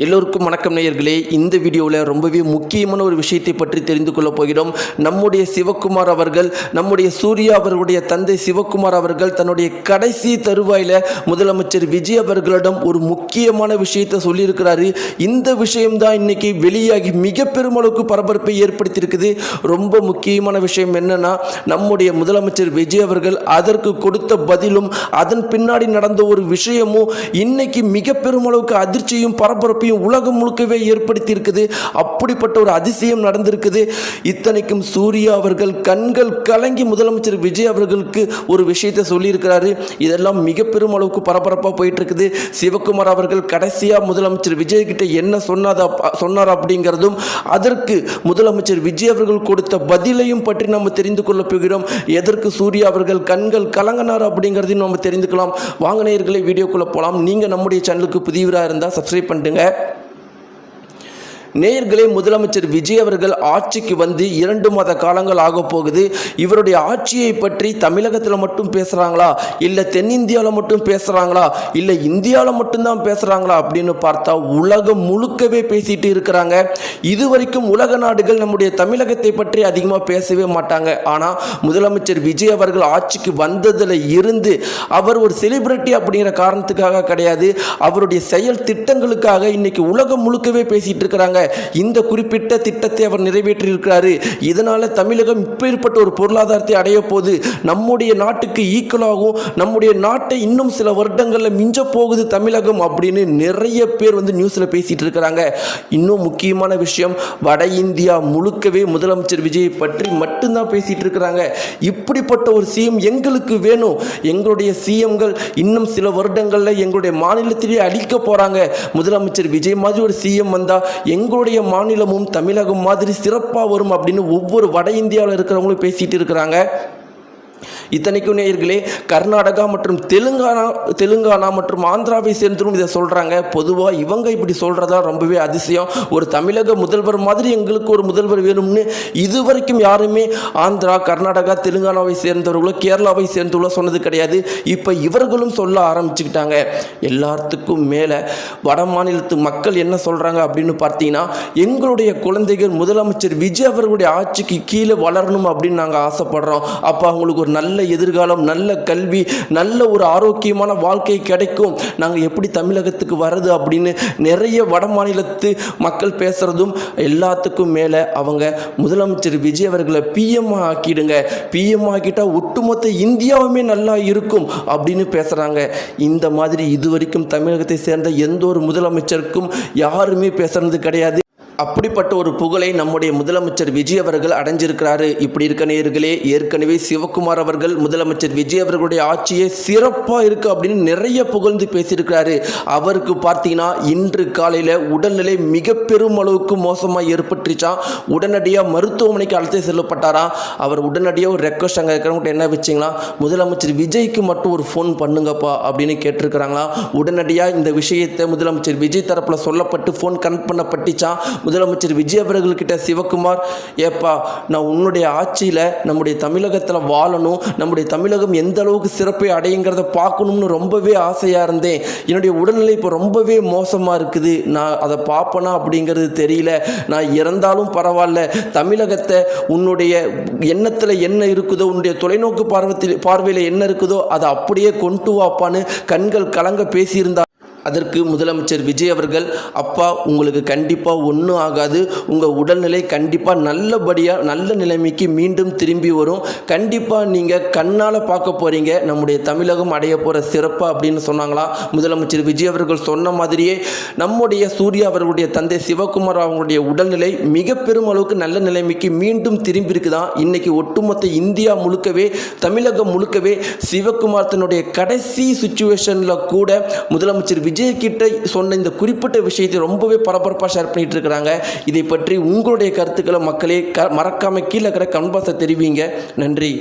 எல்லோருக்கும் வணக்கம் நேயர்களே. இந்த வீடியோவில் ரொம்பவே முக்கியமான ஒரு விஷயத்தை பற்றி தெரிந்து கொள்ளப் போகிறோம். நம்முடைய சிவகுமார் அவர்கள், நம்முடைய சூர்யா அவர்களுடைய தந்தை சிவகுமார் அவர்கள் தன்னுடைய கடைசி தருவாயில் முதலமைச்சர் விஜய் அவர்களிடம் ஒரு முக்கியமான விஷயத்தை சொல்லியிருக்கிறாரு. இந்த விஷயம்தான் இன்னைக்கு வெளியாகி மிக பெருமளவுக்கு பரபரப்பை ஏற்படுத்தியிருக்குது. ரொம்ப முக்கியமான விஷயம் என்னன்னா, நம்முடைய முதலமைச்சர் விஜய் அவர்கள் அதற்கு கொடுத்த பதிலும் அதன் பின்னாடி நடந்த ஒரு விஷயமும் இன்னைக்கு மிக பெருமளவுக்கு அதிர்ச்சியும் பரபரப்பையும் உலகம் முழுக்கவே ஏற்படுத்தி இருக்குது. அப்படிப்பட்ட ஒரு அதிசயம் நடந்திருக்குது. இத்தனைக்கும் சூர்யா அவர்கள் கண்கள் கலங்கி முதலமைச்சர் விஜய் அவர்களுக்கு ஒரு விஷயத்தை சொல்லியிருக்கிறாரு. இதெல்லாம் மிக பெரும் அளவுக்கு பரபரப்பாக போயிட்டு இருக்குது. சிவகுமார் அவர்கள் கடைசியாக முதலமைச்சர் விஜய் கிட்ட என்ன சொன்னார் அப்படிங்கிறதும், அதற்கு முதலமைச்சர் விஜய் அவர்கள் கொடுத்த பதிலையும் பற்றி நம்ம தெரிந்து கொள்ள போகிறோம். எதற்கு சூர்யா அவர்கள் கண்கள் கலங்கினார் அப்படிங்கிறதையும் நம்ம தெரிந்துக்கலாம். வாங்க நேயர்களே, வீடியோக்குள்ளே போகலாம். நீங்கள் நம்முடைய சேனலுக்கு புதியவராக இருந்தால் சப்ஸ்கிரைப் பண்ணிட்டுங்க. நேயர்களே, முதலமைச்சர் விஜய் அவர்கள் ஆட்சிக்கு வந்து 2 மாத காலங்கள் ஆக போகுது. இவருடைய ஆட்சியை பற்றி தமிழகத்தில் மட்டும் பேசுகிறாங்களா, இல்லை தென்னிந்தியாவில் மட்டும் பேசுகிறாங்களா, இல்லை இந்தியாவில் மட்டும்தான் பேசுகிறாங்களா அப்படின்னு பார்த்தா உலகம் முழுக்கவே பேசிட்டு இருக்கிறாங்க. இதுவரைக்கும் உலக நாடுகள் நம்முடைய தமிழகத்தை பற்றி அதிகமாக பேசவே மாட்டாங்க. ஆனால் முதலமைச்சர் விஜய் அவர்கள் ஆட்சிக்கு வந்ததில் இருந்து அவர் ஒரு செலிபிரிட்டி அப்படிங்கிற காரணத்துக்காக கிடையாது, அவருடைய செயல் திட்டங்களுக்காக இன்னைக்கு உலகம் முழுக்கவே பேசிட்டு இருக்கிறாங்க. இந்த குறிப்பிட்ட திட்டத்தை அவர் நிறைவேற்றியிருக்கிறாரு. இதனால தமிழகம் இப்பேற்பட்ட ஒரு பொருளாதாரத்தை அடைய போகுது, நம்முடைய நாட்டுக்கு ஈக்குவலாகும், நம்முடைய நாட்டை இன்னும் சில வருடங்களில் மிஞ்ச போகுது தமிழகம் அப்படின்னு நிறைய பேர் நியூஸ்ல பேசிட்டு இருக்கிறாங்க. இன்னும் முக்கியமான விஷயம், வட இந்தியா முழுக்கவே முதலமைச்சர் விஜய் பற்றி மட்டும்தான் பேசிட்டு இருக்கிறாங்க. இப்படிப்பட்ட ஒரு சிஎம் எங்களுக்கு வேணும், எங்களுடைய சிஎம்கள் இன்னும் சில வருடங்களில் எங்களுடைய மாநிலத்திலேயே அழிக்க போறாங்க, முதலமைச்சர் விஜய் மாதிரி ஒரு சிஎம் வந்தா எங்களுடைய மாநிலமும் தமிழகம் மாதிரி சிறப்பாக வரும் அப்படின்னு ஒவ்வொரு வட இந்தியாவில் இருக்கிறவங்களும் பேசிட்டு இருக்கிறாங்க. இத்தனைக்கும் நேயர்களே, கர்நாடகா மற்றும் தெலுங்கானா மற்றும் ஆந்திராவை சேர்ந்தும் இதை சொல்கிறாங்க. பொதுவாக இவங்க இப்படி சொல்கிறதா ரொம்பவே அதிசயம். ஒரு தமிழக முதல்வர் மாதிரி எங்களுக்கு ஒரு முதல்வர் வேணும்னு இதுவரைக்கும் யாருமே ஆந்திரா, கர்நாடகா, தெலுங்கானாவை சேர்ந்தவர்களோ கேரளாவை சேர்ந்தவர்களோ சொன்னது கிடையாது. இப்போ இவர்களும் சொல்ல ஆரம்பிச்சுக்கிட்டாங்க. எல்லாத்துக்கும் மேலே வட மாநிலத்து மக்கள் என்ன சொல்கிறாங்க அப்படின்னு பார்த்தீங்கன்னா, எங்களுடைய குழந்தைகள் முதலமைச்சர் விஜய் அவர்களுடைய ஆட்சிக்கு கீழே வளரணும் அப்படின்னு நாங்கள் ஆசைப்படுறோம். அப்போ அவங்களுக்கு ஒரு நல்ல எதிர்காலம், நல்ல கல்வி, நல்ல ஒரு ஆரோக்கியமான வாழ்க்கை கிடைக்கும், நாங்கள் எப்படி தமிழகத்துக்கு வர்றது அப்படின்னு நிறைய வட மாநிலத்து மக்கள் பேசுறதும், எல்லாத்துக்கும் மேலே அவங்க முதலமைச்சர் விஜய் அவர்களை பிஎம் ஆக்கிடுங்க, பிஎம் ஆக்கிட்டா ஒட்டுமொத்த இந்தியாவுமே நல்லா இருக்கும் அப்படின்னு பேசுகிறாங்க. இந்த மாதிரி இதுவரைக்கும் தமிழகத்தை சேர்ந்த எந்த ஒரு முதலமைச்சருக்கும் யாருமே பேசுறது கிடையாது. அப்படிப்பட்ட ஒரு புகழை நம்முடைய முதலமைச்சர் விஜய் அவர்கள் அடைஞ்சிருக்கிறாரு. இப்படி இருக்க நேயர்களே, ஏற்கனவே சிவகுமார் அவர்கள் முதலமைச்சர் விஜய் அவர்களுடைய ஆட்சியே சிறப்பாக இருக்கு அப்படின்னு நிறைய புகழ்ந்து பேசியிருக்கிறாரு. அவருக்கு பார்த்தீங்கன்னா இன்று காலையில் உடல்நிலை மிக பெரும் அளவுக்கு மோசமாக ஏற்பட்டுச்சான். உடனடியாக மருத்துவமனைக்கு அழைத்து செல்லப்பட்டாராம். அவர் உடனடியாக ஒரு ரெக்வஸ்ட் அங்கே இருக்கிறவங்க என்ன வச்சிங்களா, முதலமைச்சர் விஜய்க்கு மட்டும் ஒரு ஃபோன் பண்ணுங்கப்பா அப்படின்னு கேட்டிருக்கிறாங்களா. உடனடியாக இந்த விஷயத்தை முதலமைச்சர் விஜய் தரப்பில் சொல்லப்பட்டு ஃபோன் கனெக்ட் பண்ணப்பட்டுச்சான். முதலமைச்சர் விஜய் அவர்கள்கிட்ட சிவகுமார், ஏப்பா நான் உன்னுடைய ஆட்சியில் நம்முடைய தமிழகத்தில் வாழணும், நம்முடைய தமிழகம் எந்த அளவுக்கு சிறப்பை அடையுங்கிறத பார்க்கணும்னு ரொம்பவே ஆசையாக இருந்தேன். என்னுடைய உடல்நிலை இப்போ ரொம்பவே மோசமாக இருக்குது, நான் அதை பார்ப்பேனா அப்படிங்கிறது தெரியல, நான் இறந்தாலும் பரவாயில்ல, தமிழகத்தை உன்னுடைய எண்ணத்தில் என்ன இருக்குதோ, உன்னுடைய தொலைநோக்கு பார்வையில் என்ன இருக்குதோ அதை அப்படியே கொண்டு வாப்பான்னு கண்கள் கலங்க பேசியிருந்தார். அதற்கு முதலமைச்சர் விஜய் அவர்கள், அப்பா உங்களுக்கு கண்டிப்பாக ஒன்றும் ஆகாது, உங்கள் உடல்நிலை கண்டிப்பாக நல்லபடியாக நல்ல நிலைமைக்கு மீண்டும் திரும்பி வரும், கண்டிப்பாக நீங்கள் கண்ணால் பார்க்க போகிறீங்க நம்முடைய தமிழகம் அடைய போகிற சிறப்பு அப்படின்னு சொன்னாங்களாம். முதலமைச்சர் விஜய் அவர்கள் சொன்ன மாதிரியே நம்முடைய சூர்யா அவர்களுடைய தந்தை சிவகுமார் அவங்களுடைய உடல்நிலை மிக பெரும் அளவுக்கு நல்ல நிலைமைக்கு மீண்டும் திரும்பி இருக்குதான். இன்னைக்கு ஒட்டுமொத்த இந்தியா முழுக்கவே, தமிழகம் முழுக்கவே சிவகுமார் தன்னுடைய கடைசி சுச்சுவேஷனில் கூட முதலமைச்சர் விஜய் கிட்ட சொன்ன இந்த குறிப்பிட்ட விஷயத்தை ரொம்பவே பரபரப்பாக ஷேர் பண்ணிட்டு இருக்கிறாங்க. இதை பற்றி உங்களுடைய கருத்துக்களை மக்களே மறக்காம கீழே இருக்கிற கமெண்ட் பாக்ஸில் தெரிவிங்க. நன்றி.